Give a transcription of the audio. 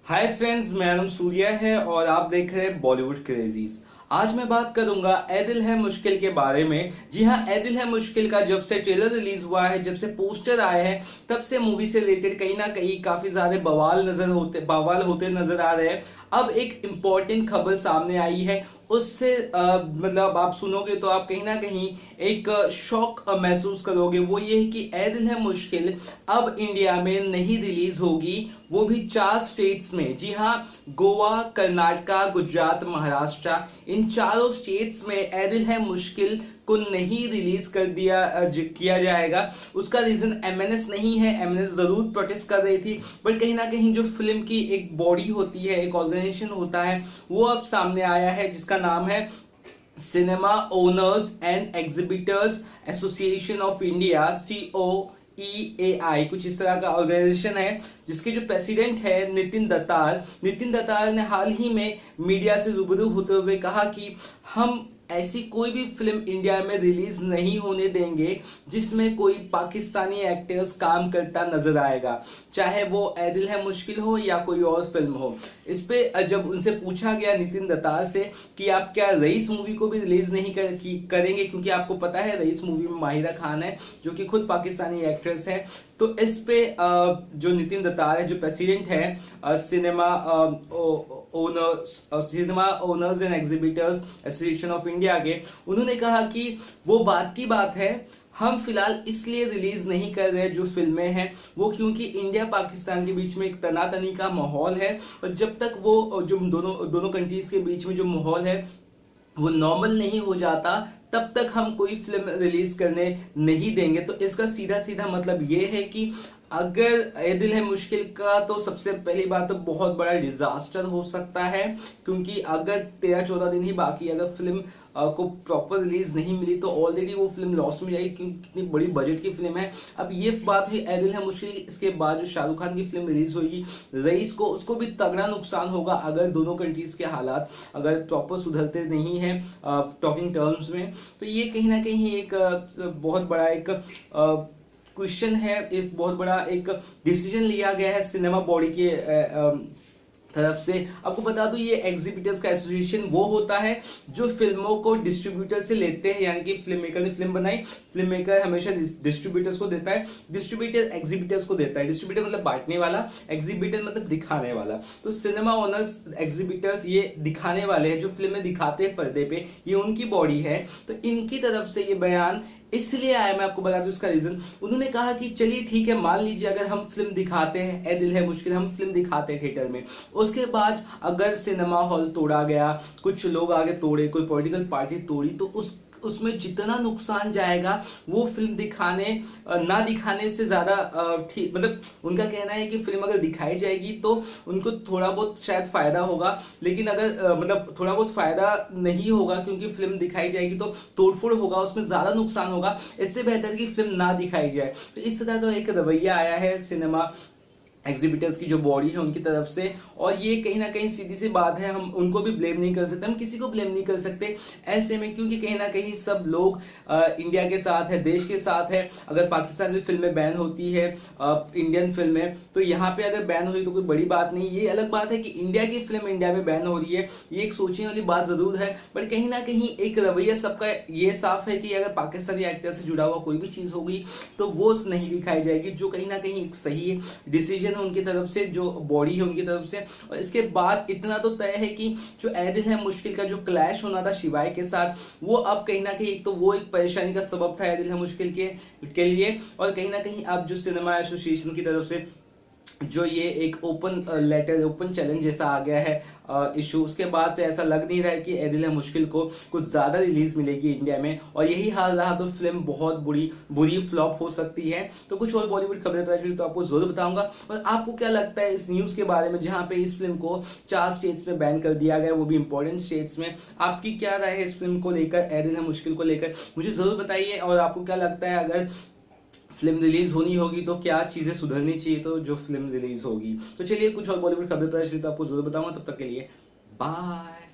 Hi friends, मेरा नाम सूर्या है और आप देख रहे हैं बॉलीवुड क्रेजीज। आज मैं बात करूंगा ए दिल है मुश्किल के बारे में। जी हाँ, ए दिल है मुश्किल का जब से ट्रेलर रिलीज हुआ है, जब से पोस्टर आए हैं, तब से मूवी से रिलेटेड कहीं ना कहीं काफी ज्यादा बवाल होते नजर आ रहे हैं। अब एक इम्पॉर्टेंट खबर सामने आई है, उससे मतलब आप सुनोगे तो आप कहीं ना कहीं एक शॉक महसूस करोगे। वो ये है कि ए दिल है मुश्किल अब इंडिया में नहीं रिलीज होगी, वो भी 4 स्टेट्स में। जी हाँ, गोवा, कर्नाटका, गुजरात, महाराष्ट्र, इन चारों स्टेट्स में ए दिल है मुश्किल को नहीं रिलीज किया जाएगा। उसका रीजन एमएनएस नहीं है, एमएनएस जरूर प्रोटेस्ट कर रही थी, बट कहीं ना कहीं जो फिल्म की एक बॉडी होती है, एक ऑर्गेनाइजेशन होता है, वो अब सामने आया है जिसका नाम है cinema owners and exhibitors association of India, COEAI, कुछ इस तरह का ऑर्गेनाइजेशन है, जिसके जो प्रेसिडेंट है नितिन दत्तार ने हाल ही में मीडिया से रूबरू होते हुए कहा कि हम ऐसी कोई भी फिल्म इंडिया में रिलीज नहीं होने देंगे जिसमें कोई पाकिस्तानी एक्टर्स काम करता नजर आएगा, चाहे वो ए दिल है मुश्किल हो या कोई और फिल्म हो। इस पे जब उनसे पूछा गया नितिन दत्तार से कि आप क्या रईस मूवी को भी रिलीज नहीं करेंगे, क्योंकि आपको पता है रईस मूवी में माहिरा खान है जो कि खुद पाकिस्तानी एक्ट्रेस है। तो इस पे जो नितिन दत्तार है, जो प्रेसिडेंट है cinema owners and exhibitors association of India के, उन्होंने कहा कि वो बात की बात है, हम फिलहाल इसलिए रिलीज नहीं कर रहे जो फिल्में हैं वो, क्योंकि इंडिया पाकिस्तान के बीच में एक तनातनी का माहौल है, और जब तक वो जो दोनों कंट्रीज के बीच में जो माहौल है वो नॉर्मल नहीं हो जाता, तब तक हम कोई फिल्म रिलीज करने नहीं देंगे। तो इसका सीधा सीधा मतलब ये है कि अगर ए दिल है मुश्किल का, तो सबसे पहली बात तो बहुत बड़ा डिजास्टर हो सकता है, क्योंकि अगर 13-14 दिन ही बाकी, अगर फिल्म को प्रॉपर रिलीज नहीं मिली तो ऑलरेडी वो फिल्म लॉस में जाएगी, क्योंकि कितनी बड़ी बजट की फिल्म है। अब ये बात हुई ए दिल है मुश्किल, इसके बाद जो शाहरुख खान की फिल्म रिलीज होगी रईस को, उसको भी तगड़ा नुकसान होगा अगर दोनों कंट्रीज के हालात अगर प्रॉपर सुधरते नहीं है टॉकिंग टर्म्स में। तो ये कहीं ना कहीं एक बहुत बड़ा एक क्वेश्चन है, एक बहुत बड़ा एक डिसीजन लिया गया है सिनेमा बॉडी के तरफ से। आपको बता दूं, ये एग्जिबिटर्स का एसोसिएशन वो होता है जो फिल्मों को डिस्ट्रीब्यूटर से लेते हैं, यानी कि फिल्म मेकर ने फिल्म बनाई, फिल्म मेकर हमेशा डिस्ट्रीब्यूटर्स को देता है, डिस्ट्रीब्यूटर एग्जिबिटर्स को देता है। डिस्ट्रीब्यूटर मतलब बांटने वाला, एग्जिबिटर मतलब दिखाने वाला। तो सिनेमा ओनर्स एग्जिबिटर्स ये दिखाने वाले हैं, जो फिल्में दिखाते हैं पर्दे पे, ये उनकी बॉडी है। तो इनकी तरफ से ये बयान इसलिए आया, मैं आपको बता दूं इसका रीजन। उन्होंने कहा कि चलिए ठीक है, मान लीजिए अगर हम फिल्म दिखाते हैं ए दिल है मुश्किल, हम फिल्म दिखाते हैं थिएटर में, उसके बाद अगर सिनेमा हॉल तोड़ा गया, कुछ लोग आगे तोड़े, कोई पॉलिटिकल पार्टी तोड़ी, तो उसमें जितना नुकसान जाएगा वो फिल्म ना दिखाने से ज्यादा ठीक, मतलब उनका कहना है कि फिल्म अगर दिखाई जाएगी तो उनको थोड़ा बहुत शायद फायदा होगा, लेकिन अगर मतलब थोड़ा बहुत फायदा नहीं होगा, क्योंकि फिल्म दिखाई जाएगी तो तोड़फोड़ होगा, उसमें ज्यादा नुकसान होगा। इससे बेहतर कि फिल्म ना दिखाई जाए। तो इस तरह का एक रवैया आया है सिनेमा एग्जिबिटर्स की जो बॉडी है उनकी तरफ से, और ये कहीं ना कहीं सीधी सी बात है, हम उनको भी ब्लेम नहीं कर सकते, हम किसी को ब्लेम नहीं कर सकते ऐसे में, क्योंकि कहीं ना कहीं सब लोग इंडिया के साथ है, देश के साथ है। अगर पाकिस्तान में फिल्में बैन होती है, इंडियन फिल्में, तो यहाँ पे अगर बैन हुई तो कोई बड़ी बात नहीं। ये अलग बात है कि इंडिया की फिल्म इंडिया में बैन हो रही है, ये एक सोचने वाली बात जरूर है, बट कहीं ना कहीं एक रवैया सबका ये साफ है कि अगर पाकिस्तानी एक्टर से जुड़ा हुआ कोई भी चीज होगी तो वो नहीं दिखाई जाएगी, जो कहीं ना कहीं एक सही डिसीजन उनकी तरफ से, जो बॉडी है उनकी तरफ से। और इसके बाद इतना तो तय है कि जो ए दिल है मुश्किल का जो क्लैश होना था शिवाय के साथ, वो अब कहीं ना कहीं, एक तो वो एक परेशानी का सबब था ए दिल है मुश्किल के लिए, और कहीं ना कहीं अब जो सिनेमा एसोसिएशन की तरफ से जो ये एक ओपन चैलेंज जैसा आ गया है इशू, उसके बाद से ऐसा लग नहीं रहा है कि ए दिल है मुश्किल को कुछ ज्यादा रिलीज मिलेगी इंडिया में, और यही हाल रहा तो फिल्म बहुत बुरी फ्लॉप हो सकती है। तो कुछ और बॉलीवुड खबरें पता चली तो आपको जरूर बताऊंगा। और आपको क्या लगता है इस न्यूज के बारे में, जहां पे इस फिल्म को 4 स्टेट्स में बैन कर दिया गया, वो भी इंपॉर्टेंट स्टेट्स में? आपकी क्या राय है इस फिल्म को लेकर, ए दिल है मुश्किल को लेकर, मुझे जरूर बताइए। और आपको क्या लगता है, अगर फिल्म रिलीज होनी होगी तो क्या चीजें सुधरनी चाहिए तो जो फिल्म रिलीज होगी? तो चलिए कुछ और बॉलीवुड खबरें पता चली तो आपको जरूर बताऊंगा। तब तक के लिए बाय।